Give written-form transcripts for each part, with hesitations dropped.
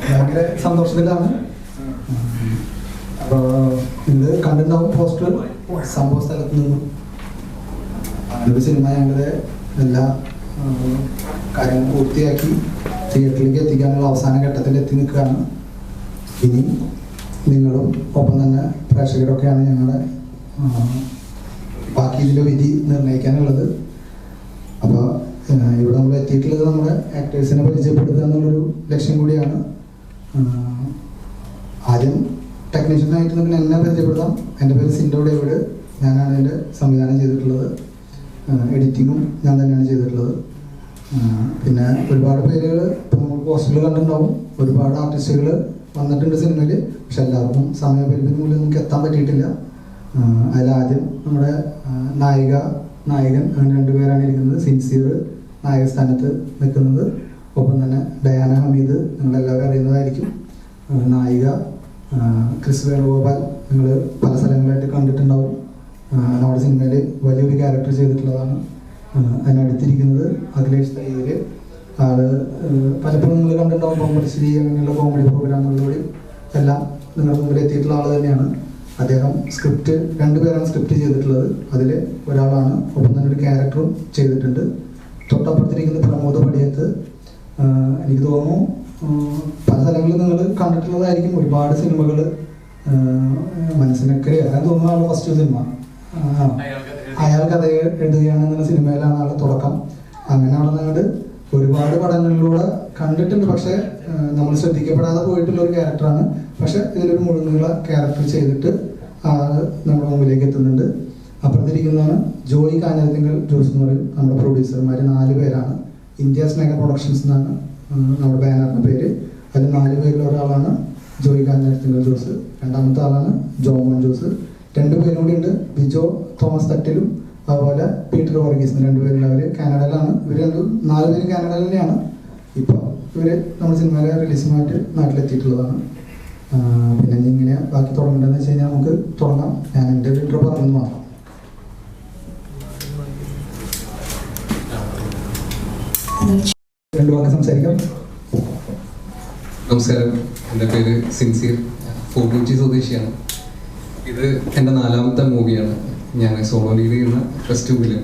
ഭയങ്കര സന്തോഷത്തിലാണ്. അപ്പോൾ നിങ്ങൾ കണ്ടിട്ടുണ്ടാവും പോസ്റ്റർ സംഭവ സ്ഥലത്ത് നിന്നും. ഒരു സിനിമ ഞങ്ങളുടെ എല്ലാ കാര്യങ്ങളും പൂർത്തിയാക്കി തിയേറ്ററിലേക്ക് എത്തിക്കാനുള്ള അവസാന ഘട്ടത്തിൽ എത്തി നിൽക്കുകയാണ്. ഇനി നിങ്ങളും ഒപ്പം തന്നെ പ്രേക്ഷകരൊക്കെയാണ് ഞങ്ങളുടെ ബാക്കി ഇതിൻ്റെ വിധി നിർണ്ണയിക്കാനുള്ളത്. അപ്പോൾ ഇവിടെ നമ്മൾ എത്തിയിട്ടുള്ളത് നമ്മുടെ ആക്ടേഴ്സിനെ പരിചയപ്പെടുത്തുക എന്നുള്ളൊരു ലക്ഷ്യം കൂടിയാണ്. ആദ്യം ടെക്നീഷ്യനായിട്ട് നമുക്ക് എന്നെ പരിചയപ്പെടുത്താം. എൻ്റെ പേര് സിൻഡോ ഡേവിഡ്. ഞാനാണ് ഇതിൻ്റെ സംവിധാനം ചെയ്തിട്ടുള്ളത്. എഡിറ്റിങ്ങും ഞാൻ തന്നെയാണ് ചെയ്തിട്ടുള്ളത്. പിന്നെ ഒരുപാട് പേരുകൾ ഇപ്പോൾ നമ്മൾ പോസ്റ്ററിൽ കണ്ടിട്ടുണ്ടാവും. ഒരുപാട് ആർട്ടിസ്റ്റുകൾ വന്നിട്ടുണ്ട് സിനിമയിൽ. പക്ഷെ എല്ലാവർക്കും സമയപരിമിതി മൂലം നമുക്ക് എത്താൻ പറ്റിയിട്ടില്ല. അതിലാദ്യം നമ്മുടെ നായകൻ അങ്ങനെ രണ്ടുപേരാണ് ഇരിക്കുന്നത്. സിൻസിയർ നായക സ്ഥാനത്ത് നിൽക്കുന്നത്. ഒപ്പം തന്നെ ഡയാന ഹമീദ് നിങ്ങളെല്ലാവരും അറിയുന്നതായിരിക്കും. നായിക ക്രിസ് വേണുഗോപാൽ നിങ്ങൾ പല സ്ഥലങ്ങളായിട്ട് കണ്ടിട്ടുണ്ടാവും. നമ്മുടെ സിനിമയിൽ വലിയൊരു ക്യാരക്ടർ ചെയ്തിട്ടുള്ളതാണ്. അതിനടുത്തിരിക്കുന്നത് അഖിലേഷ് തയ്യര്. ആള് പലപ്പോഴും നിങ്ങൾ കണ്ടിട്ടുണ്ടാവും. കോമഡി ശ്രീ അങ്ങനെയുള്ള കോമഡി പ്രോഗ്രാമുകളിലൂടെ എല്ലാം നിങ്ങളുടെ മുമ്പിൽ എത്തിയിട്ടുള്ള ആൾ തന്നെയാണ്. അദ്ദേഹം രണ്ടുപേരാണ് സ്ക്രിപ്റ്റ് ചെയ്തിട്ടുള്ളത്. അതിൽ ഒരാളാണ്. ഒപ്പം തന്നെ ഒരു ക്യാരക്ടറും ചെയ്തിട്ടുണ്ട്. തൊട്ടപ്പുറത്തിരിക്കുന്ന പ്രമോദ് പടിയത്ത്. എനിക്ക് തോന്നുന്നു പല സ്ഥലങ്ങളിൽ നിങ്ങൾ കണ്ടിട്ടുള്ളതായിരിക്കും. ഒരുപാട് സിനിമകൾ മനസ്സിനൊക്കെ അറിയാൻ തോന്നുന്ന ആൾ ഫസ്റ്റ് സിനിമ അയാൾ കഥ എഴുതുകയാണെന്നുള്ള സിനിമയിലാണ് ആൾ തുടക്കം. അങ്ങനെ അവിടെ നിങ്ങൾ ഒരുപാട് പടങ്ങളിലൂടെ കണ്ടിട്ടുണ്ട്. പക്ഷെ നമ്മൾ ശ്രദ്ധിക്കപ്പെടാതെ പോയിട്ടുള്ള ഒരു ക്യാരക്ടറാണ്. പക്ഷെ ഇതിലൊരു മുഴുനീള ക്യാരക്ടർ ചെയ്തിട്ട് നമ്മുടെ മുമ്പിലേക്ക് എത്തുന്നുണ്ട്. അപ്പുറത്തിരിക്കുന്നതാണ് ജോയി കാഞ്ഞിരത്തിങ്കൽ ജോസ് എന്ന് പറയും. നമ്മുടെ പ്രൊഡ്യൂസർമാർ 4 പേരാണ്. ഇന്ത്യാസ് മെഗാ പ്രൊഡക്ഷൻസ് എന്നാണ് നമ്മുടെ ബാനറിൻ്റെ പേര്. അതിൽ 4 പേരിൽ ഒരാളാണ് ജോയി കാഞ്ഞിരത്തിങ്കൽ ജോസ്. രണ്ടാമത്തെ ആളാണ് ജോമോൻ ജോസ്. 2 പേരും കൂടി ഉണ്ട്. ബിജോ തോമസ് തട്ടിലും അതുപോലെ പീറ്റർ വർഗീസ്. 2 പേരുള്ള അവർ കാനഡയിലാണ്. ഇവർ 4 പേരും കാനഡയിൽ തന്നെയാണ്. ഇപ്പോൾ ഇവർ നമ്മുടെ സിനിമയിലെ റിലീസുമായിട്ട് നാട്ടിലെത്തിയിട്ടുള്ളതാണ്. പിന്നെ ഇങ്ങനെ ബാക്കി തുടങ്ങേണ്ടതെന്ന് വെച്ച് കഴിഞ്ഞാൽ നമുക്ക് തുടങ്ങാം. ഞാൻ എൻ്റെ ഇൻട്രോ പറഞ്ഞു മാത്രം. രണ്ട് വാക്ക് സംസാരിക്കാം. നമസ്കാരം. എൻ്റെ പേര് സിൻസിയർ. ഫോർട്ട് കൊച്ചി സ്വദേശിയാണ്. ഇത് എൻ്റെ 4ാമത്തെ മൂവിയാണ്. ഞാൻ സോളോ ലീഡ് ചെയ്യുന്ന ഫെസ്റ്റിവലിൽ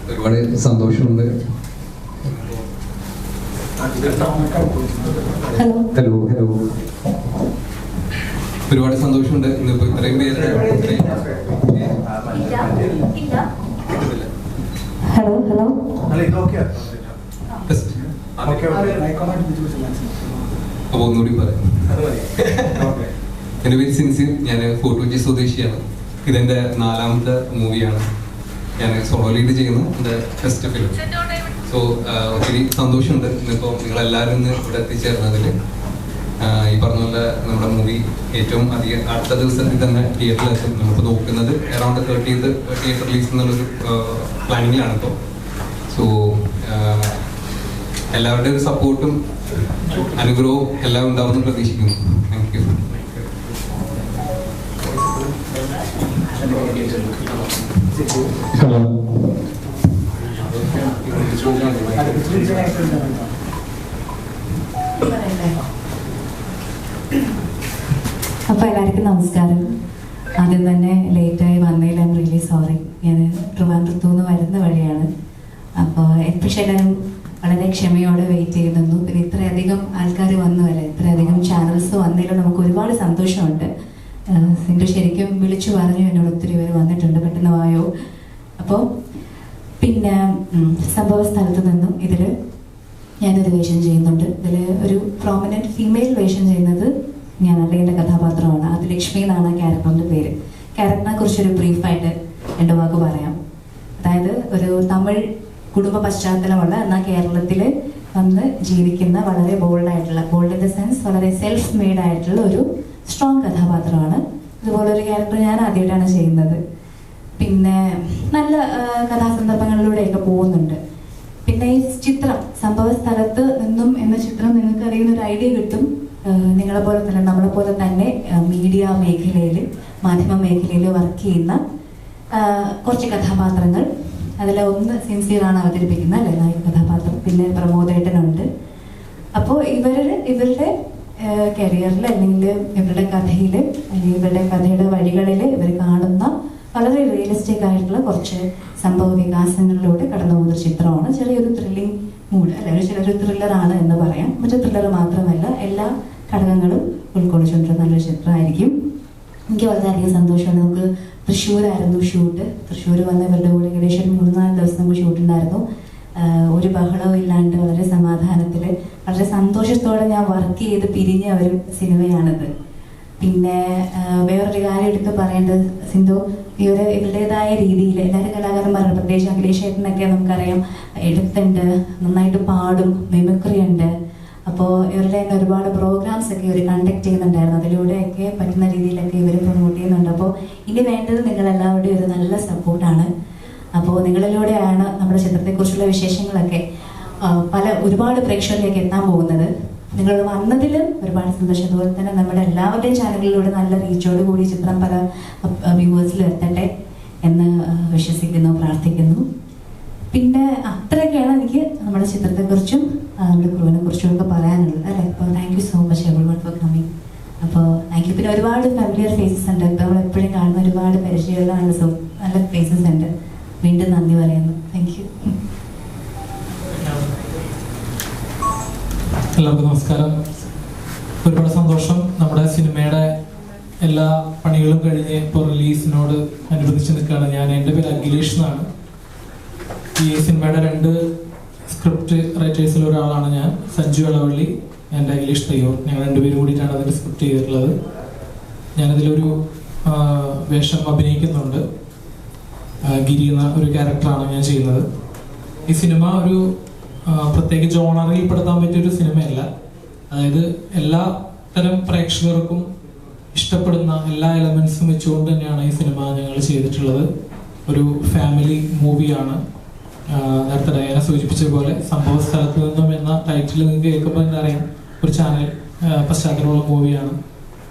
ഒരുപാട് സന്തോഷമുണ്ട്. ഹലോ ഒരുപാട് സന്തോഷമുണ്ട്. ഇന്നിപ്പോൾ ഇത്രയും പേര് അപ്പോൾ ഒന്നുകൂടി പറയാം. എൻ്റെ പേര് സിൻസിയർ. ഞാൻ ഫോർട്ട് കൊച്ചി സ്വദേശിയാണ്. ഇതെൻ്റെ 4ാമത്തെ മൂവിയാണ്. ഞാൻ സോളോ ലീഡ് ചെയ്യുന്ന എൻ്റെ ഫസ്റ്റ് ഫിലിം. സോ ഒത്തിരി സന്തോഷമുണ്ട് ഇന്നിപ്പോൾ നിങ്ങളെല്ലാവരും ഇന്ന് ഇവിടെ എത്തിച്ചേർന്നതിൽ. ഈ പറഞ്ഞ പോലെ നമ്മുടെ മൂവി ഏറ്റവും അധികം അടുത്ത ദിവസത്തിൽ തന്നെ തിയേറ്ററിലെത്തും. നമുക്ക് നോക്കുന്നത് അറൗണ്ട് 30th തിയേറ്റർ റിലീസ് എന്നുള്ളൊരു പ്ലാനിങ്ങിലാണ് ഇപ്പോൾ. സോ എല്ലാവരുടെയും ഒരു സപ്പോർട്ടും അനുഗ്രഹവും എല്ലാം ഉണ്ടാവുമെന്ന് പ്രതീക്ഷിക്കുന്നു. Thank you. അപ്പോൾ എല്ലാവർക്കും നമസ്കാരം. ആദ്യം തന്നെ ലേറ്റായി വന്നതിൽ ഐ എം റിയലി സോറി. ഞാൻ ട്രിവാൻഡ്രത്തു നിന്ന് വരുന്ന വഴിയാണ്. അപ്പോൾ പക്ഷേ എല്ലാവരും വളരെ ക്ഷമയോടെ വെയിറ്റ് ചെയ്യുന്നു. പിന്നെ ഇത്രയധികം ആൾക്കാർ വന്നുവല്ലേ, ഇത്രയധികം ചാനൽസ് വന്നതിലും നമുക്ക് ഒരുപാട് സന്തോഷമുണ്ട്. സിൻഡു ശരിക്കും വിളിച്ചു പറഞ്ഞു എന്നോട് ഒത്തിരി പേര് വന്നിട്ടുണ്ട്, പെട്ടെന്ന് വായോ. അപ്പോൾ പിന്നെ സംഭവ സ്ഥലത്ത് നിന്നും ഇതിൽ ഞാനൊരു വേഷം ചെയ്യുന്നുണ്ട്. ഇതിൽ ഒരു പ്രോമിനൻറ്റ് ഫീമെയിൽ വേഷം ചെയ്യുന്നത് ഞാനല്ല, എൻ്റെ കഥാപാത്രമാണ്. അത് ലക്ഷ്മി എന്നാണ് ക്യാരക്ടറിൻ്റെ പേര്. ക്യാരക്ടറിനെ കുറിച്ചൊരു ബ്രീഫായിട്ട് 2 വാക്ക് പറയാം. അതായത് ഒരു തമിഴ് കുടുംബ പശ്ചാത്തലമുള്ള എന്നാൽ കേരളത്തിൽ വന്ന് ജീവിക്കുന്ന വളരെ ബോൾഡ് ഇൻ ദ സെൻസ് വളരെ സെൽഫ് മെയ്ഡ് ആയിട്ടുള്ള ഒരു സ്ട്രോങ് കഥാപാത്രമാണ്. ഇതുപോലൊരു ക്യാരക്ടർ ഞാൻ ആദ്യമായിട്ടാണ് ചെയ്യുന്നത്. പിന്നെ നല്ല കഥാസന്ദർഭങ്ങളിലൂടെയൊക്കെ പോകുന്നുണ്ട്. പിന്നെ ഈ ചിത്രം സംഭവ സ്ഥലത്ത് നിന്നും എന്ന ചിത്രം നിങ്ങൾക്ക് അറിയുന്ന ഒരു ഐഡിയ കിട്ടും. നിങ്ങളെപ്പോലെ തന്നെ നമ്മളെപ്പോലെ തന്നെ മീഡിയ മേഖലയിൽ, മാധ്യമ മേഖലയിൽ വർക്ക് ചെയ്യുന്ന കുറച്ച് കഥാപാത്രങ്ങൾ അതിലെ ഒന്ന് സിൻസിയറാണ് അവതരിപ്പിക്കുന്നത് അല്ലേ, നായക കഥാപാത്രം. പിന്നെ പ്രമോദേട്ടനുണ്ട്. അപ്പോൾ ഇവരുടെ കരിയറിൽ അല്ലെങ്കിൽ ഇവരുടെ കഥയിൽ അല്ലെങ്കിൽ ഇവരുടെ കഥയുടെ വഴികളിൽ ഇവർ കാണുന്ന വളരെ റിയലിസ്റ്റിക് ആയിട്ടുള്ള കുറച്ച് സംഭവ വികാസങ്ങളിലൂടെ കടന്നു പോകുന്ന ചിത്രമാണ്. ചെറിയൊരു ത്രില്ലിംഗ് മൂഡ് അല്ലെ, ഒരു ത്രില്ലറാണ് എന്ന് പറയാം. മറ്റു ത്രില്ലർ മാത്രമല്ല, എല്ലാ ഘടകങ്ങളും ഉൾക്കൊള്ളിച്ചുകൊണ്ടിരുന്ന നല്ലൊരു ചിത്രമായിരിക്കും. എനിക്ക് വളരെയധികം സന്തോഷമാണ്. നമുക്ക് തൃശ്ശൂരായിരുന്നു ഷൂട്ട്. തൃശ്ശൂർ വന്ന ഇവരുടെ കൂടെ ഏകദേശം 3-4 ദിവസം നമുക്ക് ഷൂട്ടുണ്ടായിരുന്നു. ഒരു ബഹളവും ഇല്ലാണ്ട് വളരെ സമാധാനത്തിൽ വളരെ സന്തോഷത്തോടെ ഞാൻ വർക്ക് ചെയ്ത് പിരിഞ്ഞ ഒരു സിനിമയാണിത്. പിന്നെ വേറൊരു കാര്യം എടുത്ത് പറയേണ്ടത്, സിന്ധു ഇവരുടേതായ രീതിയിൽ എല്ലാവരും കലാകാരന്മാരുണ്ട്, പ്രത്യേകിച്ച് അഖിലേഷ് ചേട്ടനൊക്കെ നമുക്കറിയാം എഴുത്തുണ്ട്, നന്നായിട്ട് പാടും, മിമിക്രി ഉണ്ട്. അപ്പോൾ ഇവരുടെ തന്നെ ഒരുപാട് പ്രോഗ്രാംസ് ഒക്കെ ഇവർ കണ്ടക്ട് ചെയ്യുന്നുണ്ടായിരുന്നു. അതിലൂടെയൊക്കെ പറ്റുന്ന രീതിയിലൊക്കെ ഇവർ പ്രൊമോട്ട് ചെയ്യുന്നുണ്ട്. അപ്പോൾ ഇനി വേണ്ടത് നിങ്ങളെല്ലാവരുടെയും ഒരു നല്ല സപ്പോർട്ടാണ്. അപ്പോൾ നിങ്ങളിലൂടെയാണ് നമ്മുടെ ചിത്രത്തെക്കുറിച്ചുള്ള വിശേഷങ്ങളൊക്കെ ഒരുപാട് പ്രേക്ഷകരിലേക്ക് എത്താൻ പോകുന്നത്. നിങ്ങൾ വന്നതിലും ഒരുപാട് സന്തോഷം. അതുപോലെ തന്നെ നമ്മുടെ എല്ലാവരുടെയും ചാനലുകളിലൂടെ നല്ല റീച്ചോട് കൂടി ചിത്രം പല വ്യൂവേഴ്സിലും എത്തട്ടെ എന്ന് വിശ്വസിക്കുന്നു, പ്രാർത്ഥിക്കുന്നു. പിന്നെ അത്രയൊക്കെയാണ് എനിക്ക് നമ്മുടെ ചിത്രത്തെക്കുറിച്ചും നമ്മുടെ ക്രൂവിനെ കുറിച്ചും ഒക്കെ പറയാനുള്ളത് അല്ലേ. അപ്പോൾ thank you so much everyone for coming. അപ്പോൾ താങ്ക് യു. പിന്നെ ഒരുപാട് ഫാമിലിയർ ഫേസസ് ഉണ്ട്, ഇപ്പോൾ നമ്മൾ എപ്പോഴും കാണുന്ന ഒരുപാട് പരിചയമുള്ള നല്ല ഫേസസ് ഉണ്ട്. വീണ്ടും നന്ദി പറയുന്നു. Thank you. എല്ലാവർക്കും നമസ്കാരം. ഒരുപാട് സന്തോഷം. നമ്മുടെ സിനിമയുടെ എല്ലാ പണികളും കഴിഞ്ഞ് ഇപ്പോൾ റിലീസിനോട് അനുബന്ധിച്ച് നിൽക്കുകയാണ്. എൻ്റെ പേര് അഖിലേഷ് എന്നാണ്. ഈ സിനിമയുടെ 2 സ്ക്രിപ്റ്റ് റൈറ്റേഴ്സിൽ ഒരാളാണ് ഞാൻ. സഞ്ജു ഇളവള്ളി, എൻ്റെ അഖിലേഷ് തയ്യൂർ. ഞങ്ങൾ 2 പേരും കൂടിയിട്ടാണ് അതിൻ്റെ സ്ക്രിപ്റ്റ് ചെയ്തിട്ടുള്ളത്. ഞാനതിലൊരു വേഷം അഭിനയിക്കുന്നുണ്ട്. ഗിരി എന്ന ഒരു ക്യാരക്ടറാണ് ഞാൻ ചെയ്യുന്നത്. ഈ സിനിമ ഒരു പ്രത്യേക ജോണറിൽ പെടുത്താൻ പറ്റിയൊരു സിനിമയല്ല. അതായത് എല്ലാ തരം പ്രേക്ഷകർക്കും ഇഷ്ടപ്പെടുന്ന എല്ലാ എലമെന്റ്സും വെച്ചുകൊണ്ട് തന്നെയാണ് ഈ സിനിമ ഞങ്ങൾ ചെയ്തിട്ടുള്ളത്. ഒരു ഫാമിലി മൂവിയാണ്. നേരത്തെ ഡയാന സൂചിപ്പിച്ച പോലെ സംഭവ സ്ഥലത്ത് നിന്നും എന്ന ടൈറ്റിൽ നിങ്ങൾക്ക് കേൾക്കുമ്പോൾ തന്നെ അറിയാം ഒരു ചാനൽ പശ്ചാത്തലമുള്ള മൂവിയാണ്.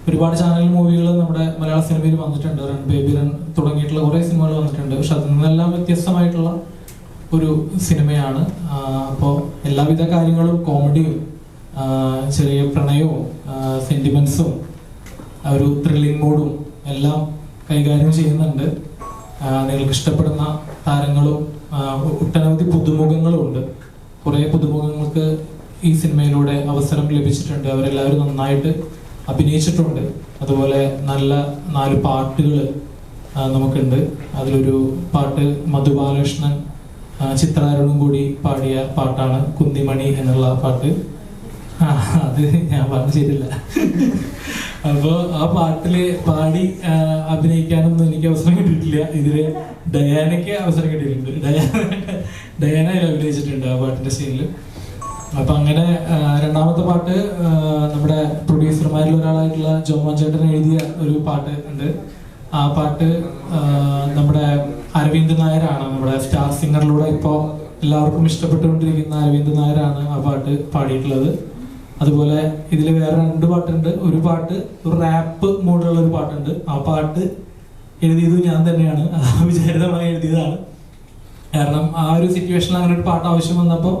ഒരുപാട് ചാനൽ മൂവികൾ നമ്മുടെ മലയാള സിനിമയിൽ വന്നിട്ടുണ്ട്. റൺ ബേബി റൺ തുടങ്ങിയിട്ടുള്ള കുറേ സിനിമകൾ വന്നിട്ടുണ്ട്. പക്ഷെ അതിൽ നിന്നെല്ലാം വ്യത്യസ്തമായിട്ടുള്ള ഒരു സിനിമയാണ്. അപ്പോൾ എല്ലാവിധ കാര്യങ്ങളും, കോമഡിയും ചെറിയ പ്രണയവും സെന്റിമെന്റ്സും ഒരു ത്രില്ലിംഗ് മൂഡും എല്ലാം കൈകാര്യം ചെയ്യുന്നുണ്ട്. നിങ്ങൾക്ക് ഇഷ്ടപ്പെടുന്ന താരങ്ങളും ഒട്ടനവധി പുതുമുഖങ്ങളും ഉണ്ട്. കുറേ പുതുമുഖങ്ങൾക്ക് ഈ സിനിമയിലൂടെ അവസരം ലഭിച്ചിട്ടുണ്ട്. അവരെല്ലാവരും നന്നായിട്ട് അഭിനയിച്ചിട്ടുണ്ട്. അതുപോലെ നല്ല 4 പാട്ടുകൾ നമുക്കുണ്ട്. അതിലൊരു പാട്ട് മധുബാലകൃഷ്ണൻ ചിത്രാരുണും കൂടി പാടിയ പാട്ടാണ്, കുന്തിമണി എന്നുള്ള പാട്ട്. അത് ഞാൻ പറഞ്ഞു ചെയ്തില്ല. അപ്പോൾ ആ പാട്ടില് പാടി അഭിനയിക്കാനൊന്നും എനിക്ക് അവസരം കിട്ടിയിട്ടില്ല. ഇതില് ഡയാനയ്ക്ക് അവസരം കിട്ടിയിട്ടുണ്ട്. ഡയാന അഭിനയിച്ചിട്ടുണ്ട് ആ പാട്ടിന്റെ സീനിൽ. അപ്പൊ അങ്ങനെ രണ്ടാമത്തെ പാട്ട് നമ്മുടെ പ്രൊഡ്യൂസർമാരിൽ ഒരാളായിട്ടുള്ള ജോമോൻ ചേട്ടൻ എഴുതിയ ഒരു പാട്ട് ഉണ്ട്. ആ പാട്ട് നമ്മുടെ അരവിന്ദ് നായരാണ്, നമ്മുടെ സ്റ്റാർ സിംഗറിലൂടെ ഇപ്പോൾ എല്ലാവർക്കും ഇഷ്ടപ്പെട്ടുകൊണ്ടിരിക്കുന്ന അരവിന്ദ് നായരാണ് ആ പാട്ട് പാടിയിട്ടുള്ളത്. അതുപോലെ ഇതിൽ വേറെ 2 പാട്ടുണ്ട്. ഒരു പാട്ട് ഒരു റാപ്പ് മൂഡിലുള്ള ഒരു പാട്ടുണ്ട്. ആ പാട്ട് എഴുതിയത് ഞാൻ തന്നെയാണ്. വിചാരിതമായി എഴുതിയതാണ്. കാരണം ആ ഒരു സിറ്റുവേഷനിൽ അങ്ങനെ ഒരു പാട്ട് ആവശ്യം വന്നപ്പോൾ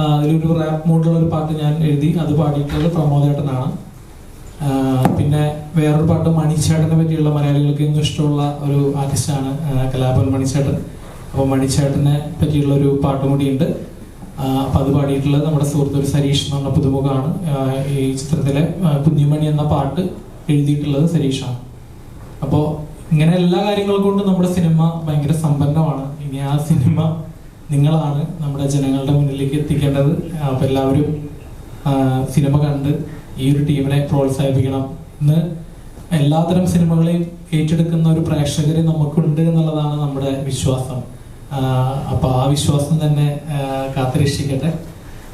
അതിലൊരു റാപ്പ് മൂഡിലുള്ള ഒരു പാട്ട് ഞാൻ എഴുതി. അത് പാടിയിട്ടുള്ളത് പ്രമോദേട്ടനാണ്. പിന്നെ വേറൊരു പാട്ട് മണിച്ചേട്ടനെ പറ്റിയുള്ള, മലയാളികൾക്ക് ഇന്നും ഇഷ്ടമുള്ള ഒരു ആർട്ടിസ്റ്റാണ് കലാഭവൻ മണിച്ചേട്ടൻ. അപ്പോൾ മണിച്ചേട്ടനെ പറ്റിയുള്ള ഒരു പാട്ടും കൂടിയുണ്ട്. അപ്പം അത് പാടിയിട്ടുള്ളത് നമ്മുടെ സുഹൃത്ത് ഒരു സരീഷ് എന്ന് പറഞ്ഞ പുതുമുഖമാണ്. ഈ ചിത്രത്തിലെ കുഞ്ഞിമണി എന്ന പാട്ട് എഴുതിയിട്ടുള്ളത് സരീഷാണ്. അപ്പോൾ ഇങ്ങനെ എല്ലാ കാര്യങ്ങളും കൊണ്ട് നമ്മുടെ സിനിമ ഭയങ്കര സമ്പന്നമാണ്. ഇനി ആ സിനിമ നിങ്ങളാണ് നമ്മുടെ ജനങ്ങളുടെ മുന്നിലേക്ക് എത്തിക്കേണ്ടത്. അപ്പം എല്ലാവരും സിനിമ കണ്ട് ഈ ഒരു ടീമിനെ പ്രോത്സാഹിപ്പിക്കണം. ഇന്ന് എല്ലാത്തരം സിനിമകളെയും ഏറ്റെടുക്കുന്ന ഒരു പ്രേക്ഷകര് നമുക്കുണ്ട് എന്നുള്ളതാണ് നമ്മുടെ വിശ്വാസം. അപ്പോൾ ആ വിശ്വാസം തന്നെ കാത്തുരക്ഷിക്കട്ടെ.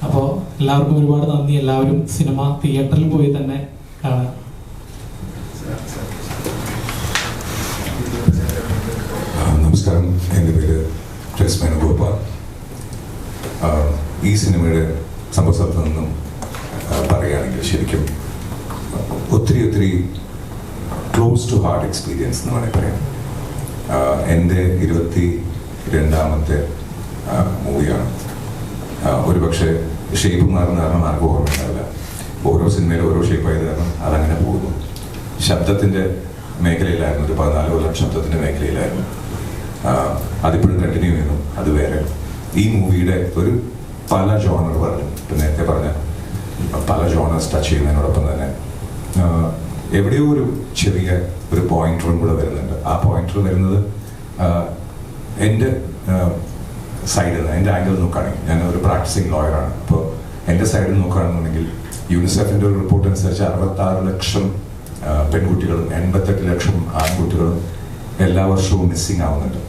അപ്പോൾ എല്ലാവർക്കും ഒരുപാട് നന്ദി. എല്ലാവരും സിനിമ തിയേറ്ററിൽ പോയി തന്നെ കാണാം. നമസ്കാരം, എൻ്റെ പേര് വേണുഗോപാൽ. ഈ സിനിമയുടെ സംഭവസ്ഥലത്ത് നിന്നും പറയുകയാണെങ്കിൽ ശരിക്കും ഒത്തിരി ക്ലോസ് ടു ഹാർട്ട് എക്സ്പീരിയൻസ് എന്ന് വേണമെങ്കിൽ പറയാം. എൻ്റെ രണ്ടാമത്തെ മൂവിയാണ്. ഒരു പക്ഷേ ഷേപ്പ് മാറുന്ന കാരണം ആർക്കും ഓർമ്മയുണ്ടാവില്ല. ഓരോ സിനിമയിലും ഓരോ ഷേപ്പായത് കാരണം അതങ്ങനെ പോകുന്നു. ശബ്ദത്തിൻ്റെ മേഖലയിലായിരുന്നു, ഒരു 14 കൊല്ലം ശബ്ദത്തിൻ്റെ മേഖലയിലായിരുന്നു. അതിപ്പോഴും കണ്ടിന്യൂ ചെയ്യുന്നു. അത് വേറെ ഈ മൂവിയുടെ ഒരു പല ജോണർ പറഞ്ഞു, ഇപ്പം നേരത്തെ പറഞ്ഞ പല ജോണേഴ്സ് ടച്ച് ചെയ്യുന്നതിനോടൊപ്പം തന്നെ എവിടെയോ ഒരു ചെറിയ ഒരു പോയിന്ററും കൂടെ വരുന്നുണ്ട്. ആ പോയിന്റർ വരുന്നത് എൻ്റെ സൈഡിൽ നിന്ന്, എൻ്റെ ആംഗിൾ നോക്കുകയാണെങ്കിൽ, ഞാൻ ഒരു പ്രാക്ടീസിങ് ലോയറാണ്. അപ്പോൾ എൻ്റെ സൈഡിൽ നോക്കുകയാണെന്നുണ്ടെങ്കിൽ യൂണിസെഫിൻ്റെ ഒരു റിപ്പോർട്ട് അനുസരിച്ച് 66 ലക്ഷം പെൺകുട്ടികളും 88 ലക്ഷം ആൺകുട്ടികളും എല്ലാ വർഷവും മിസ്സിങ് ആവുന്നുണ്ട്.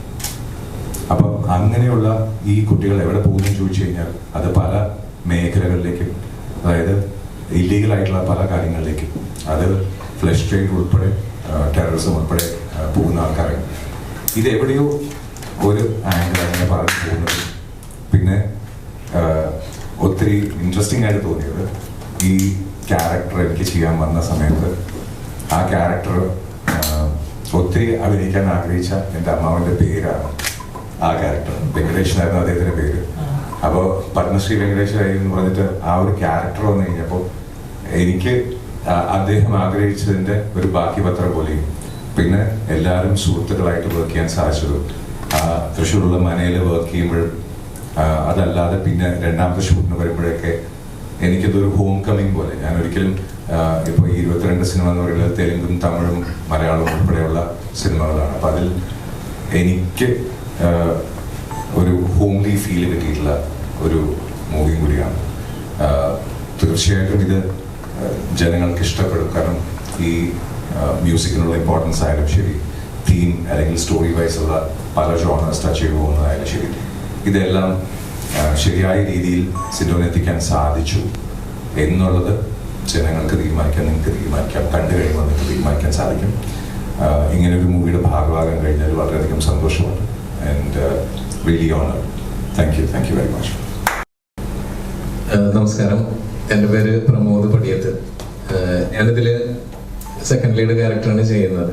അപ്പം അങ്ങനെയുള്ള ഈ കുട്ടികൾ എവിടെ പോകുന്നു ചോദിച്ചു കഴിഞ്ഞാൽ അത് പല മേഖലകളിലേക്കും, അതായത് ഇല്ലീഗലായിട്ടുള്ള പല കാര്യങ്ങളിലേക്കും, അത് ഫ്ലഷ് ട്രേഡ് ഉൾപ്പെടെ ടെററിസം ഉൾപ്പെടെ പോകുന്ന ആൾക്കാരാണ്. ഇതെവിടെയോ ഒരു ആംഗിൾ അങ്ങനെ പറഞ്ഞു പോകുന്നത്. പിന്നെ ഒത്തിരി ഇൻട്രസ്റ്റിംഗ് ആയിട്ട് തോന്നിയത് ഈ ക്യാരക്ടർ എനിക്ക് ചെയ്യാൻ വന്ന സമയത്ത് ആ ക്യാരക്ടർ ഒത്തിരി അഭിനയിക്കാൻ ആഗ്രഹിച്ച എൻ്റെ അമ്മാവൻ്റെ പേരാണ് ആ ക്യാരക്ടർ. വെങ്കടേഷനായിരുന്നു അദ്ദേഹത്തിൻ്റെ പേര്. അപ്പോൾ പത്മശ്രീ വെങ്കടേശ്വരായി എന്ന് പറഞ്ഞിട്ട് ആ ഒരു ക്യാരക്ടർ വന്നു കഴിഞ്ഞപ്പോൾ എനിക്ക് അദ്ദേഹം ആഗ്രഹിച്ചതിൻ്റെ ഒരു ബാക്കി പത്രം പോലെയും പിന്നെ എല്ലാവരും സുഹൃത്തുക്കളായിട്ട് വർക്ക് ചെയ്യാൻ സാധിച്ചതും തൃശ്ശൂരുള്ള മനയിൽ വർക്ക് ചെയ്യുമ്പോഴും അതല്ലാതെ പിന്നെ രണ്ടാമത്തെ ഷൂട്ടിന് വരുമ്പോഴൊക്കെ എനിക്കതൊരു ഹോം കമ്മിങ് പോലെ. ഞാൻ ഒരിക്കലും ഇപ്പോൾ 22 സിനിമ എന്ന് പറയുന്നത് തെലുങ്കും തമിഴും മലയാളവും ഉൾപ്പെടെയുള്ള സിനിമകളാണ്. അപ്പം അതിൽ എനിക്ക് ഒരു ഹോംലി ഫീൽ കിട്ടിയിട്ടുള്ള ഒരു മൂവിയും കൂടിയാണ്. തീർച്ചയായിട്ടും ഇത് ജനങ്ങൾക്ക് ഇഷ്ടപ്പെടും. കാരണം ഈ മ്യൂസിക്കിനുള്ള ഇമ്പോർട്ടൻസ് ആയാലും ശരി, തീം അല്ലെങ്കിൽ സ്റ്റോറി വൈസ് ഉള്ള പല ജോണേഴ്സ് ടച്ച് ചെയ്തു പോകുന്നതായാലും ശരി, ഇതെല്ലാം ശരിയായ രീതിയിൽ സിനിമയിലെത്തിക്കാൻ സാധിച്ചു എന്നുള്ളത് ജനങ്ങൾക്ക് തീരുമാനിക്കാം, നിങ്ങൾക്ക് തീരുമാനിക്കാം, കണ്ടു കഴിയുമ്പോൾ നിങ്ങൾക്ക് തീരുമാനിക്കാൻ സാധിക്കും. ഇങ്ങനെ ഒരു മൂവിയുടെ ഭാഗമാകാൻ കഴിഞ്ഞാൽ വളരെയധികം സന്തോഷമുണ്ട്. And really honour. Thank you very much. നമസ്കാരം, എൻ്റെ പേര് പ്രമോദ് പടിയത്ത്. ഞാനിതിൽ സെക്കൻഡ് ലീഡ് ക്യാരക്ടറാണ് ചെയ്യുന്നത്.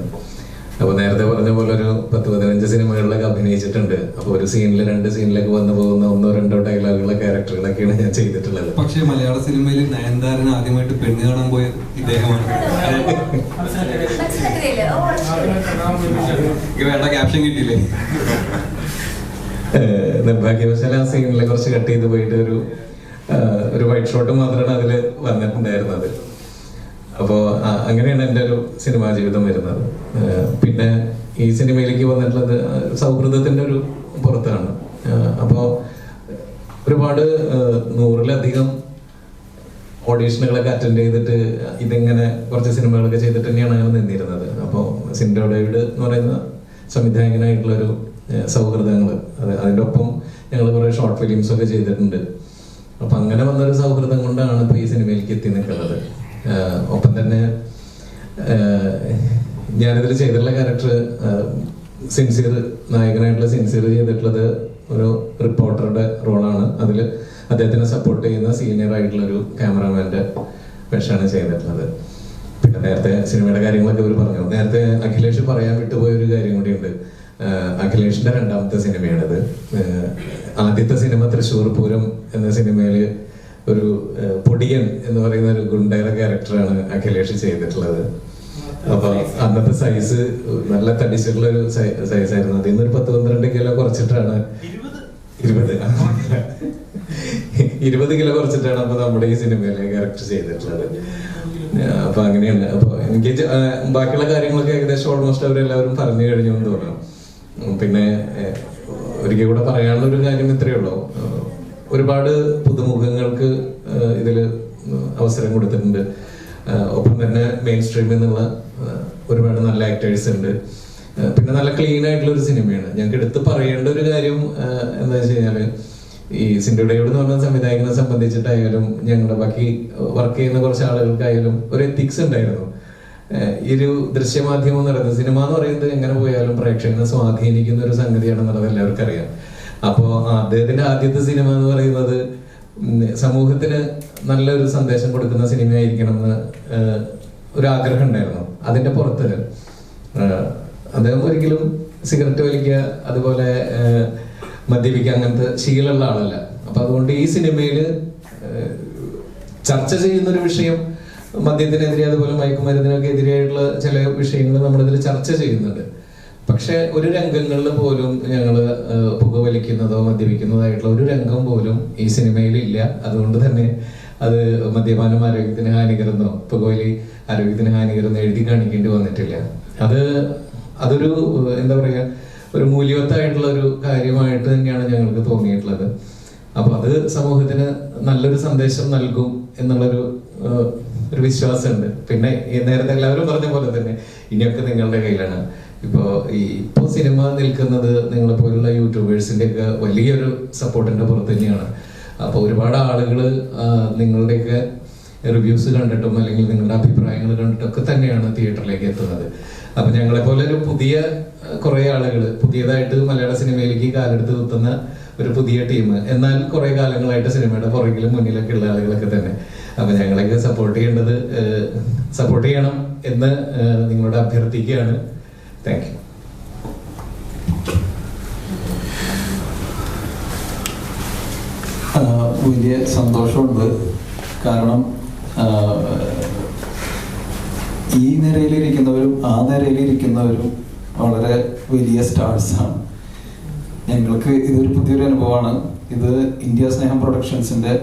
അപ്പോൾ നേരത്തെ പറഞ്ഞ പോലെ ഒരു 10-15 സിനിമകളിലൊക്കെ അഭിനയിച്ചിട്ടുണ്ട്. അപ്പോൾ ഒരു സീനിൽ 2 സീനിലൊക്കെ വന്നു പോകുന്ന 1-2 ഡയലോഗുള്ള ക്യാരക്ടറുകളൊക്കെയാണ് ഞാൻ ചെയ്തിട്ടുള്ളത്. പക്ഷേ മലയാള സിനിമയിൽ നയൻതാരന് ആദ്യമായിട്ട് പെണ്ണ് കാണാൻ പോയത് ഇദ്ദേഹമാണ്. വേണ്ട ക്യാപ്ഷൻ കിട്ടിയില്ലേ? നിർഭാഗ്യവശാൽ ആ സീനിലെ കുറച്ച് കട്ട് ചെയ്ത് പോയിട്ട് ഒരു വൈറ്റ് ഷോട്ട് മാത്രമാണ് അതിൽ വന്നിട്ടുണ്ടായിരുന്നത്. അപ്പോൾ അങ്ങനെയാണ് എൻ്റെ ഒരു സിനിമാ ജീവിതം വരുന്നത്. പിന്നെ ഈ സിനിമയിലേക്ക് വന്നിട്ടുള്ളത് സൗഹൃദത്തിൻ്റെ ഒരു പുറത്താണ്. അപ്പോൾ ഒരുപാട് 100-ലധികം ഓഡീഷനുകളൊക്കെ അറ്റൻഡ് ചെയ്തിട്ട് ഇതിങ്ങനെ കുറച്ച് സിനിമകളൊക്കെ ചെയ്തിട്ട് തന്നെയാണ് ഞാൻ നിന്നിരുന്നത്. അപ്പോൾ സിൻഡോ ഡേവിഡ് എന്ന് പറയുന്ന സംവിധായകനായിട്ടുള്ളൊരു സൗഹൃദങ്ങൾ, അതിൻ്റെ ഒപ്പം ഞങ്ങൾ കുറേ ഷോർട്ട് ഫിലിംസൊക്കെ ചെയ്തിട്ടുണ്ട്. അപ്പം അങ്ങനെ വന്നൊരു സൗഹൃദം കൊണ്ടാണ് ഇപ്പോൾ ഈ സിനിമയിലേക്ക് എത്തി നിൽക്കുന്നത്. ഒപ്പം തന്നെ ഞാനിതിൽ ചെയ്തിട്ടുള്ള ക്യാരക്ടർ സിൻസിയർ, നായകനായിട്ടുള്ള സിൻസിയർ ചെയ്തിട്ടുള്ളത് ഒരു റിപ്പോർട്ടറുടെ റോളാണ്. അതിൽ അദ്ദേഹത്തിനെ സപ്പോർട്ട് ചെയ്യുന്ന സീനിയർ ആയിട്ടുള്ളൊരു ക്യാമറാമാൻ്റെ വേഷമാണ് ചെയ്തിട്ടുള്ളത്. പിന്നെ നേരത്തെ സിനിമയുടെ കാര്യങ്ങളൊക്കെ ഇവർ പറഞ്ഞു. നേരത്തെ അഖിലേഷ് പറയാൻ വിട്ടുപോയൊരു കാര്യം കൂടിയുണ്ട്. അഖിലേഷിന്റെ 2ാമത്തെ സിനിമയാണിത്. ആദ്യത്തെ സിനിമ തൃശ്ശൂർ പൂരം എന്ന സിനിമയിൽ ഒരു പൊടിയൻ എന്ന് പറയുന്ന ഒരു ഗുണ്ടയുടെ ക്യാരക്ടറാണ് അഖിലേഷ് ചെയ്തിട്ടുള്ളത്. അപ്പൊ അന്നത്തെ സൈസ് നല്ല തടിച്ചിട്ടുള്ള ഒരു സൈസായിരുന്നു. അതിൽ നിന്ന് ഒരു 10-12 കിലോ കുറച്ചിട്ടാണ് 20 കിലോ കുറച്ചിട്ടാണ് അപ്പൊ നമ്മുടെ ഈ സിനിമയിലെ ക്യാരക്ടർ ചെയ്തിട്ടുള്ളത്. അപ്പൊ അങ്ങനെയാണ്. അപ്പൊ എനിക്ക് ബാക്കിയുള്ള കാര്യങ്ങളൊക്കെ ഏകദേശം ഓൾമോസ്റ്റ് അവരെല്ലാവരും പറഞ്ഞു കഴിഞ്ഞു എന്ന് തോന്നുന്നു. പിന്നെ ഒരിക്കൽ കൂടെ പറയാനുള്ള ഒരു കാര്യം ഇത്രയേ ഉള്ളൂ. ഒരുപാട് പുതുമുഖങ്ങൾക്ക് ഇതിൽ അവസരം കൊടുത്തിട്ടുണ്ട്. ഒപ്പം തന്നെ മെയിൻ സ്ട്രീമിൽ നിന്നുള്ള ഒരുപാട് നല്ല ആക്ടേഴ്സ് ഉണ്ട്. പിന്നെ നല്ല ക്ലീൻ ആയിട്ടുള്ള ഒരു സിനിമയാണ്. ഞങ്ങൾക്ക് എടുത്ത് പറയേണ്ട ഒരു കാര്യം എന്താ വെച്ച് കഴിഞ്ഞാൽ, ഈ സിൻഡോ ഡേവിഡ് എന്ന് പറഞ്ഞ സംവിധായകനെ സംബന്ധിച്ചിട്ടായാലും ഞങ്ങളുടെ ബാക്കി വർക്ക് ചെയ്യുന്ന കുറച്ച് ആളുകൾക്കായാലും ഒരു എത്തിക്സ് ഉണ്ടായിരുന്നു. ഈ ഒരു ദൃശ്യമാധ്യമം എന്ന് പറയുന്നത്, സിനിമ എന്ന് പറയുന്നത് എങ്ങനെ പോയാലും പ്രേക്ഷകനെ സ്വാധീനിക്കുന്ന ഒരു സംഗതിയാണെന്നുള്ളത് എല്ലാവർക്കും അറിയാം. അപ്പോൾ അദ്ദേഹത്തിന്റെ ആദ്യത്തെ സിനിമ എന്ന് പറയുന്നത് സമൂഹത്തിന് നല്ലൊരു സന്ദേശം കൊടുക്കുന്ന സിനിമയായിരിക്കണം എന്ന് ഒരു ആഗ്രഹം ഉണ്ടായിരുന്നു. അതിന്റെ പുറത്ത് അദ്ദേഹം ഒരിക്കലും സിഗരറ്റ് വലിക്കുക, അതുപോലെ മദ്യപിക്കുക അങ്ങനത്തെ ശീലമുള്ള ആളല്ല. അപ്പൊ അതുകൊണ്ട് ഈ സിനിമയിൽ ചർച്ച ചെയ്യുന്നൊരു വിഷയം മദ്യത്തിനെതിരെ അതുപോലെ മയക്കുമരുന്നിനൊക്കെ എതിരെയായിട്ടുള്ള ചില വിഷയങ്ങൾ നമ്മളിതിൽ ചർച്ച ചെയ്യുന്നുണ്ട്. പക്ഷെ ഒരു രംഗങ്ങളിൽ പോലും ഞങ്ങള് പുകവലിക്കുന്നതോ മദ്യപിക്കുന്നതായിട്ടുള്ള ഒരു രംഗം പോലും ഈ സിനിമയിൽ ഇല്ല. അതുകൊണ്ട് തന്നെ അത് മദ്യപാനം ആരോഗ്യത്തിന് ഹാനികരെന്നോ പുകവലി ആരോഗ്യത്തിന് ഹാനികരെന്നോ എഴുതി കാണിക്കേണ്ടി വന്നിട്ടില്ല. അതൊരു എന്താ പറയുക, ഒരു മൂല്യവത്തായിട്ടുള്ള ഒരു കാര്യമായിട്ട് തന്നെയാണ് ഞങ്ങൾക്ക് തോന്നിയിട്ടുള്ളത്. അപ്പൊ അത് സമൂഹത്തിന് നല്ലൊരു സന്ദേശം നൽകും എന്നുള്ളൊരു ഒരു വിശ്വാസമുണ്ട്. പിന്നെ നേരത്തെ എല്ലാവരും പറഞ്ഞ പോലെ തന്നെ ഇനിയൊക്കെ നിങ്ങളുടെ കയ്യിലാണ്. ഇപ്പോൾ സിനിമ നിൽക്കുന്നത് നിങ്ങളെ പോലുള്ള യൂട്യൂബേഴ്സിന്റെ ഒക്കെ വലിയൊരു സപ്പോർട്ടിന്റെ പുറത്ത് തന്നെയാണ്. അപ്പൊ ഒരുപാട് ആളുകൾ നിങ്ങളുടെയൊക്കെ റിവ്യൂസ് കണ്ടിട്ടും അല്ലെങ്കിൽ നിങ്ങളുടെ അഭിപ്രായങ്ങൾ കണ്ടിട്ടൊക്കെ തന്നെയാണ് തിയേറ്ററിലേക്ക് എത്തുന്നത്. അപ്പൊ ഞങ്ങളെ പോലെ ഒരു പുതിയ കുറെ ആളുകൾ പുതിയതായിട്ട് മലയാള സിനിമയിലേക്ക് കാലെടുത്ത് കുത്തുന്ന ഒരു പുതിയ ടീം, എന്നാൽ കുറെ കാലങ്ങളായിട്ട് സിനിമയുടെ പുറകിലും മുന്നിലൊക്കെ ഉള്ള ആളുകളൊക്കെ തന്നെ. അപ്പൊ ഞങ്ങളൊക്കെ സപ്പോർട്ട് ചെയ്യണം എന്ന് നിങ്ങളോട് അഭ്യർത്ഥിക്കുകയാണ്. Thank you. വലിയ സന്തോഷമുണ്ട്. കാരണം ഈ നിരയിലിരിക്കുന്നവരും ആ നിരയിലിരിക്കുന്നവരും വളരെ വലിയ സ്റ്റാർസാണ്. ഞങ്ങൾക്ക് ഇതൊരു പുതിയൊരു അനുഭവമാണ്. ഇത് ഇന്ത്യ സ്നേഹം പ്രൊഡക്ഷൻസിൻ്റെ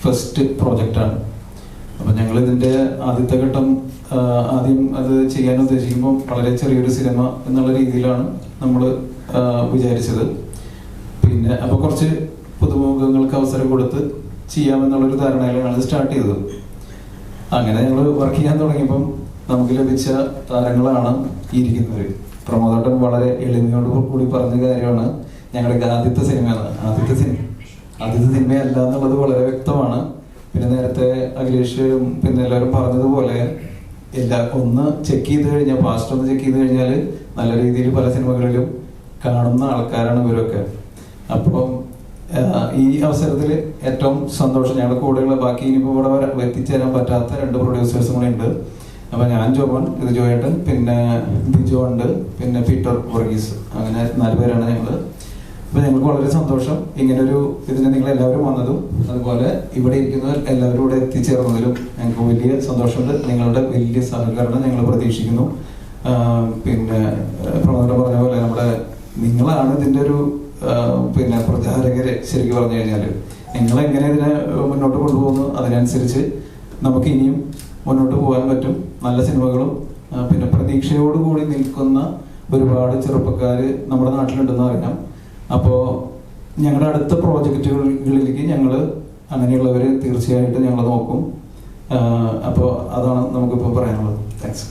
ഫസ്റ്റ് പ്രോജക്റ്റാണ്. അപ്പം ഞങ്ങൾ ഇതിൻ്റെ ആദ്യത്തെ ഘട്ടം ആദ്യം അത് ചെയ്യാൻ ഉദ്ദേശിക്കുമ്പോൾ വളരെ ചെറിയൊരു സിനിമ എന്നുള്ള രീതിയിലാണ് നമ്മൾ വിചാരിച്ചത്. പിന്നെ അപ്പോൾ കുറച്ച് പുതുമുഖങ്ങൾക്ക് അവസരം കൊടുത്ത് ചെയ്യാമെന്നുള്ളൊരു ധാരണയിലാണ് സ്റ്റാർട്ട് ചെയ്തത്. അങ്ങനെ ഞങ്ങൾ വർക്ക് ചെയ്യാൻ തുടങ്ങിയപ്പം നമുക്ക് ലഭിച്ച താരങ്ങളാണ് ഈ ഇരിക്കുന്നവർ. പ്രമോദോട്ടൻ വളരെ എളിമയോട് കൂടി പറഞ്ഞ കാര്യമാണ് ഞങ്ങളുടെ ആദ്യത്തെ സിനിമയാണ്. ആദ്യത്തെ സിനിമയല്ല എന്നുള്ളത് വളരെ വ്യക്തമാണ്. പിന്നെ നേരത്തെ അഖിലേഷും പിന്നെ എല്ലാവരും പറഞ്ഞതുപോലെ ഒന്ന് ചെക്ക് ചെയ്ത് കഴിഞ്ഞാൽ പാസ്റ്റ് ഒന്ന് ചെക്ക് ചെയ്ത് കഴിഞ്ഞാൽ നല്ല രീതിയിൽ പല സിനിമകളിലും കാണുന്ന ആൾക്കാരാണ് ഇവരൊക്കെ. അപ്പം ഈ അവസരത്തിൽ ഏറ്റവും സന്തോഷം ഞങ്ങളുടെ കൂടെയുള്ള ബാക്കി ഇനിയിപ്പോൾ ഇവിടെ എത്തിച്ചേരാൻ പറ്റാത്ത 2 പ്രൊഡ്യൂസേഴ്സും കൂടെ ഉണ്ട്. അപ്പം ഞാൻ ജോബൻ, ഇത് ജോയേട്ടൻ, പിന്നെ ബിജോ ഉണ്ട്, പിന്നെ പീറ്റർ വർഗീസ്, അങ്ങനെ 4 പേരാണ് ഞങ്ങൾ. അപ്പോൾ ഞങ്ങൾക്ക് വളരെ സന്തോഷം ഇങ്ങനൊരു ഇതിന് നിങ്ങൾ എല്ലാവരും വന്നതും അതുപോലെ ഇവിടെ ഇരിക്കുന്നവർ എല്ലാവരും ഇവിടെ എത്തിച്ചേർന്നതിലും ഞങ്ങൾക്ക് വലിയ സന്തോഷമുണ്ട്. നിങ്ങളുടെ വലിയ സഹകരണം ഞങ്ങൾ പ്രതീക്ഷിക്കുന്നു. പിന്നെ പ്രമോദൻ പറഞ്ഞ പോലെ നിങ്ങളാണ് ഇതിൻ്റെ ഒരു പിന്നെ പ്രചാരകരെ. ശരിക്കും പറഞ്ഞു കഴിഞ്ഞാൽ നിങ്ങളെങ്ങനെ ഇതിനെ മുന്നോട്ട് കൊണ്ടുപോകുന്നു അതിനനുസരിച്ച് നമുക്ക് ഇനിയും മുന്നോട്ട് പോകാൻ പറ്റും. നല്ല സിനിമകളും പിന്നെ പ്രതീക്ഷയോടുകൂടി നിൽക്കുന്ന ഒരുപാട് ചെറുപ്പക്കാർ നമ്മുടെ നാട്ടിലുണ്ടെന്ന് അറിയാം. അപ്പോൾ ഞങ്ങളുടെ അടുത്ത പ്രോജക്റ്റുകളിലേക്ക് ഞങ്ങൾ അങ്ങനെയുള്ളവർ തീർച്ചയായിട്ടും ഞങ്ങൾ നോക്കും. അപ്പോൾ അതാണ് നമുക്കിപ്പോൾ പറയാനുള്ളത്. താങ്ക്സ്.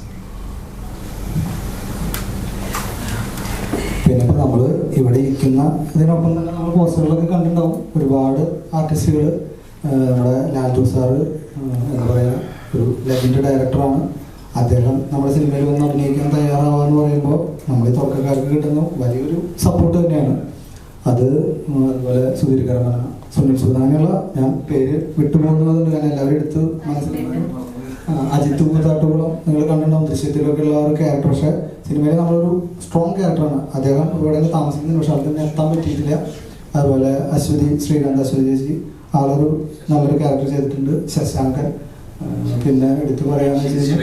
പിന്നെ ഇപ്പോൾ നമ്മൾ ഇവിടെ ഇരിക്കുന്ന ഇതിനൊപ്പം തന്നെ നമ്മൾ പോസ്റ്ററുകളൊക്കെ കണ്ടിട്ടുണ്ടാവും. ഒരുപാട് ആർട്ടിസ്റ്റുകൾ, നമ്മുടെ ലാൽജു സാറ് എന്താ പറയുക ഒരു ലെജൻഡ് ഡയറക്ടറാണ്. അദ്ദേഹം നമ്മുടെ സിനിമയിൽ വന്ന് അഭിനയിക്കാൻ തയ്യാറാവാന്ന് പറയുമ്പോൾ നമ്മൾ ഈ തുടക്കക്കാർക്ക് കിട്ടുന്ന വലിയൊരു സപ്പോർട്ട് തന്നെയാണ് അത്. അതുപോലെ സുധീർ കരമന, സുനിൽ സുധ, അങ്ങനെയുള്ള ഞാൻ പേര് വിട്ടുപോകുന്നതുകൊണ്ട് ഞാൻ എല്ലാവരും എടുത്ത് മനസ്സിലാക്കി. അജിത്ത് കൂത്താട്ടുകുളം നിങ്ങൾ കണ്ടിട്ടുണ്ടാവും ദൃശ്യത്തിലൊക്കെ ഉള്ള ഒരു ക്യാരക്ടർ. പക്ഷേ സിനിമയിൽ നമ്മളൊരു സ്ട്രോങ് ക്യാരക്ടറാണ്. അദ്ദേഹം ഇവിടെ താമസിക്കുന്ന പക്ഷേ ആൾക്ക് തന്നെ എത്താൻ പറ്റിയിട്ടില്ല. അതുപോലെ ശ്രീകാന്ത് അശ്വതി ചേച്ചി ആളൊരു നല്ലൊരു ക്യാരക്ടർ ചെയ്തിട്ടുണ്ട്. ശശാങ്കൻ, പിന്നെ എടുത്തു പറയാന്ന് വെച്ചാൽ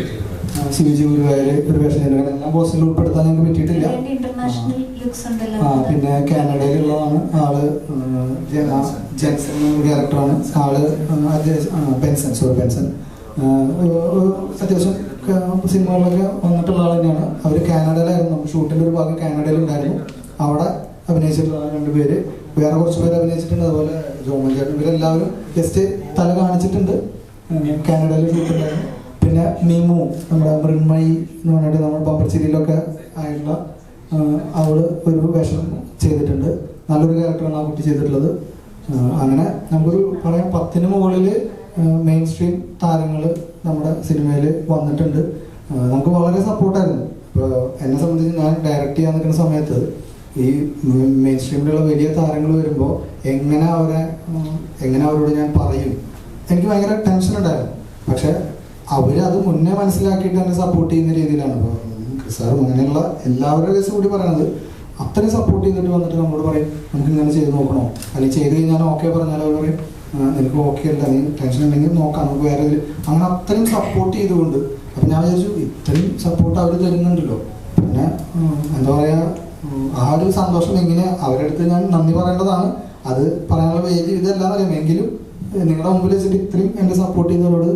ശിവജി ഗുരുവായൂർ ഒരു വേഷം ചെയ്തിട്ടുണ്ട്. എല്ലാം പോസ്റ്റിൽ ഉൾപ്പെടുത്താൻ ഞങ്ങൾക്ക് പറ്റിയിട്ടില്ല. പിന്നെ കാനഡയിലുള്ളതാണ് ആള്, ജെൻസൺ ക്യാരക്ടറാണ് ആള്. ബെൻസൺ അത്യാവശ്യം സിനിമകളിലൊക്കെ വന്നിട്ടുള്ള ആൾ തന്നെയാണ്. അവർ കാനഡയിലായിരുന്നു. ഷൂട്ടിൻ്റെ ഒരു ഭാഗം കാനഡയിലുണ്ടായിരുന്നു. അവിടെ അഭിനയിച്ചിട്ടുള്ള 2 പേര്, വേറെ കുറച്ച് പേര് അഭിനയിച്ചിട്ടുണ്ട്. അതുപോലെ ജോമൻ ചേട്ടൻ, ഇവരെല്ലാവരും ജസ്റ്റ് തല കാണിച്ചിട്ടുണ്ട്. കാനഡയിൽ ഷൂട്ടുണ്ടായിരുന്നു. പിന്നെ മീമു, നമ്മുടെ മൃണ്മയി എന്ന് പറഞ്ഞിട്ട് നമ്മൾ പമ്പർച്ചിരിയിലൊക്കെ ആയിട്ടുള്ള അവള് ഒരു വേഷം ചെയ്തിട്ടുണ്ട്. നല്ലൊരു ക്യാരക്ടറാണ് ആ കുട്ടി ചെയ്തിട്ടുള്ളത്. അങ്ങനെ നമുക്കൊരു പറയാം 10-ന് മുകളിൽ മെയിൻ സ്ട്രീം താരങ്ങൾ നമ്മുടെ സിനിമയിൽ വന്നിട്ടുണ്ട്. നമുക്ക് വളരെ സപ്പോർട്ടായിരുന്നു. ഇപ്പോൾ എന്നെ സംബന്ധിച്ച് ഞാൻ ഡയറക്റ്റ് ചെയ്യാൻ നിൽക്കുന്ന സമയത്ത് ഈ മെയിൻ സ്ട്രീമിലുള്ള വലിയ താരങ്ങൾ വരുമ്പോൾ എങ്ങനെ അവരോട് ഞാൻ പറയും, എനിക്ക് ഭയങ്കര ടെൻഷൻ ഉണ്ടായിരുന്നു. പക്ഷെ അവരത് മുന്നേ മനസ്സിലാക്കിയിട്ട് എന്നെ സപ്പോർട്ട് ചെയ്യുന്ന രീതിയിലാണ്. ഇപ്പോൾ ക്രിസാറും അങ്ങനെയുള്ള എല്ലാവരുടെ കേസും കൂടി പറയുന്നത് അത്രയും സപ്പോർട്ട് ചെയ്തിട്ട് വന്നിട്ട് നമ്മളോട് പറയും നമുക്ക് ഇങ്ങനെ ചെയ്ത് നോക്കണോ, അല്ലെങ്കിൽ ചെയ്ത് കഴിഞ്ഞാൽ ഓക്കെ പറഞ്ഞാൽ അവർ പറയും നിനക്ക് ഓക്കെ അല്ല, നീ ടെൻഷൻ ഉണ്ടെങ്കിൽ നോക്കാം, നമുക്ക് വേറെ അങ്ങനെ അത്രയും സപ്പോർട്ട് ചെയ്തുകൊണ്ട്. അപ്പം ഞാൻ വിചാരിച്ചു ഇത്രയും സപ്പോർട്ട് അവർ തരുന്നുണ്ടല്ലോ, പിന്നെ എന്താ പറയുക, ആ ഒരു സന്തോഷം എങ്ങനെ അവരുടെ അടുത്ത് ഞാൻ നന്ദി പറയേണ്ടതാണ്. അത് പറയാനുള്ള വേദി ഇതെല്ലാം അറിയാം, എങ്കിലും നിങ്ങളുടെ മുമ്പിൽ വെച്ചിട്ട് ഇത്രയും എന്നെ സപ്പോർട്ട് ചെയ്തവരോട്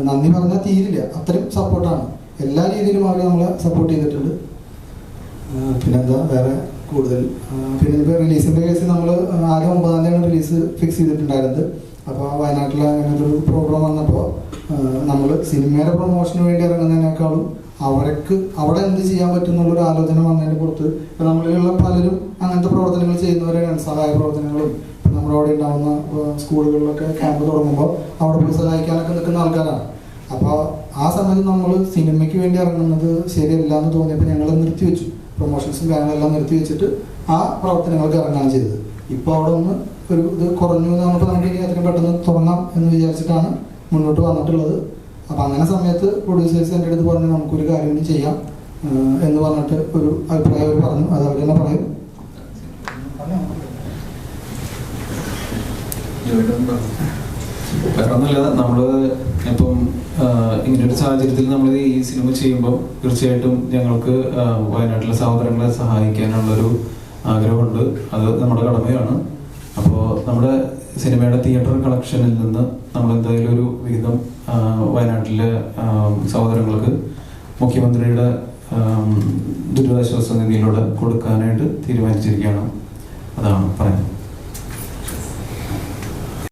നന്ദി പറഞ്ഞാൽ തീരില്ല. അത്രയും സപ്പോർട്ടാണ്, എല്ലാ രീതിയിലും അവർ നമ്മളെ സപ്പോർട്ട് ചെയ്തിട്ടുണ്ട്. പിന്നെന്താ വേറെ കൂടുതൽ. പിന്നെ ഇപ്പോൾ റിലീസിൻ്റെ കേസ് നമ്മൾ ആകെ 9-ാം തീയതിയാണ് റിലീസ് ഫിക്സ് ചെയ്തിട്ടുണ്ടായിരുന്നത്. അപ്പോൾ വയനാട്ടിൽ അങ്ങനത്തെ ഒരു പ്രോഗ്രാം വന്നപ്പോൾ നമ്മൾ സിനിമയുടെ പ്രൊമോഷന് വേണ്ടി ഇറങ്ങുന്നതിനേക്കാളും അവർക്ക് അവിടെ എന്ത് ചെയ്യാൻ പറ്റും എന്നുള്ളൊരു ആലോചന വന്നതിന് പുറത്ത് ഇപ്പം നമ്മളിലുള്ള പലരും അങ്ങനത്തെ പ്രവർത്തനങ്ങൾ ചെയ്യുന്നവരാണ്, സഹായ പ്രവർത്തനങ്ങളും. ഇപ്പം നമ്മുടെ അവിടെ ഉണ്ടാകുന്ന സ്കൂളുകളിലൊക്കെ ക്യാമ്പ് തുടങ്ങുമ്പോൾ അവിടെ പോയി സഹായിക്കാനൊക്കെ നിൽക്കുന്ന ആൾക്കാരാണ്. അപ്പോൾ ആ സമയത്ത് നമ്മൾ സിനിമയ്ക്ക് വേണ്ടി ഇറങ്ങുന്നത് ശരിയല്ല എന്ന് തോന്നിയപ്പോൾ ഞങ്ങൾ നിർത്തിവെച്ചു, പ്രൊമോഷൻസും കാര്യങ്ങളെല്ലാം നിർത്തി വെച്ചിട്ട് ആ പ്രവർത്തനങ്ങൾക്ക് ഇറങ്ങാൻ ചെയ്തത്. ഇപ്പോൾ അവിടെ ഒന്ന് ഒരു ഇത് കുറഞ്ഞു എന്ന് പറഞ്ഞപ്പോൾ നമുക്ക് ഇനി അത്രയും പെട്ടെന്ന് തുടങ്ങാം എന്ന് വിചാരിച്ചിട്ടാണ് മുന്നോട്ട് വന്നിട്ടുള്ളത്. അപ്പം അങ്ങനെ സമയത്ത് പ്രൊഡ്യൂസേഴ്സ് എൻ്റെ അടുത്ത് പറഞ്ഞു നമുക്കൊരു കാര്യം ചെയ്യാം എന്ന് പറഞ്ഞിട്ട് ഒരു അഭിപ്രായം അവർ പറഞ്ഞു, അത് അവർ തന്നെ പറയും. വേറൊന്നുമില്ല, നമ്മൾ ഇപ്പം ഇങ്ങനൊരു സാഹചര്യത്തിൽ നമ്മൾ ഈ സിനിമ ചെയ്യുമ്പോൾ തീർച്ചയായിട്ടും ഞങ്ങൾക്ക് വയനാട്ടിലെ സഹോദരങ്ങളെ സഹായിക്കാനുള്ളൊരു ആഗ്രഹമുണ്ട്, അത് നമ്മുടെ കടമയാണ്. അപ്പോൾ നമ്മുടെ സിനിമയുടെ തിയേറ്റർ കളക്ഷനിൽ നിന്ന് നമ്മൾ എന്തായാലും ഒരു വിഹിതം വയനാട്ടിലെ സഹോദരങ്ങൾക്ക് മുഖ്യമന്ത്രിയുടെ ദുരിതാശ്വാസ നിധിയിലൂടെ കൊടുക്കാനായിട്ട് തീരുമാനിച്ചിരിക്കുകയാണ്. അതാണ് പറയുന്നത്.